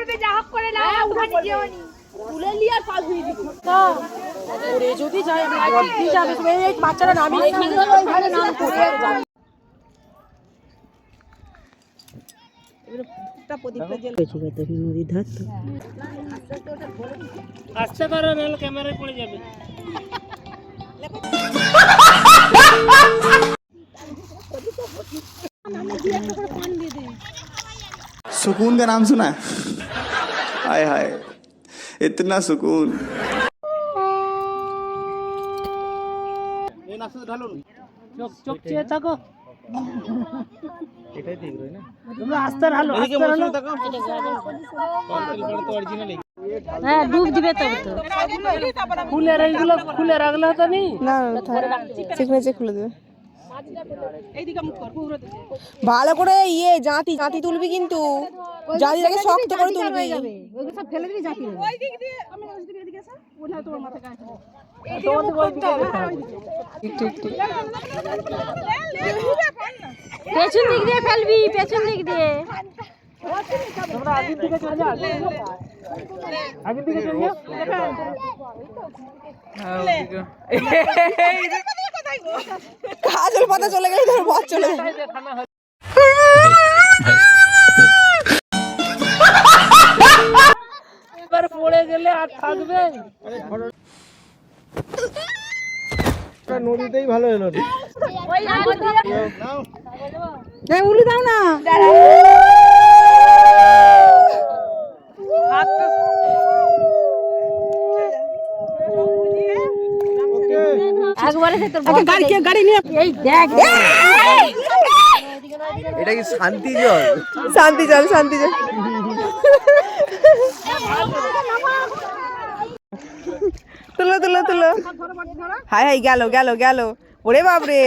নেবে যা হক করে না ওখানে যেও নি তুলে লি আর পাস হয়ে দিবি ওরে যদি যায় আমরা কি যাবে এই বাচ্চারা নামি ওইখানে নাম করে যায় এবারে প্রদীপটা জেল হয়েছে কত নদীর ধার তো আসতে পারো না ক্যামেরায় পড়ে যাবে सुकून का नाम सुना है हाय हाय इतना सुकून চোখ চেয়ে থাকো এটাই ঠিক রই না তোমরা আস্তে হালো আস্তে হালো হ্যাঁ ডুব দিবে তবে তো খুলে রাখলো খুলে রাখলো তো নি না চিকনে খুলে দেবে এইদিকে মুখ কর পুরো ভালো করে জাতি জাতি তুলবি কিন্তু জাতিটাকে শক্ত করে তুলবি ওইগুলো সব ফেলে দিবি জাতি ওই দিক দিয়ে আমি ওই দিকে এদিকে আসা ওটা তোমার মাথা কাছে তোমাদের ওই দিকে ঠিক ঠিক ঠিক পেছন দিক দিয়ে ফেলবি পেছন দিক দিয়ে তোমরা আগের দিকে চলে যাও আগের দিকে চলে যাও কাজল পাতা চলে গেলে ধর বাদ চলে এবার পড়ে গেলে আর থাকবে নদীতেই ভালো এলো এই উলি দাও না একবারে তোর গাড়ি নিয়ে এই দেখ এটা কি শান্তি জল শান্তি জল শান্তি জল তুলো তুলো তুলো হাই হাই গেল গেল গেল ওরে বাপরে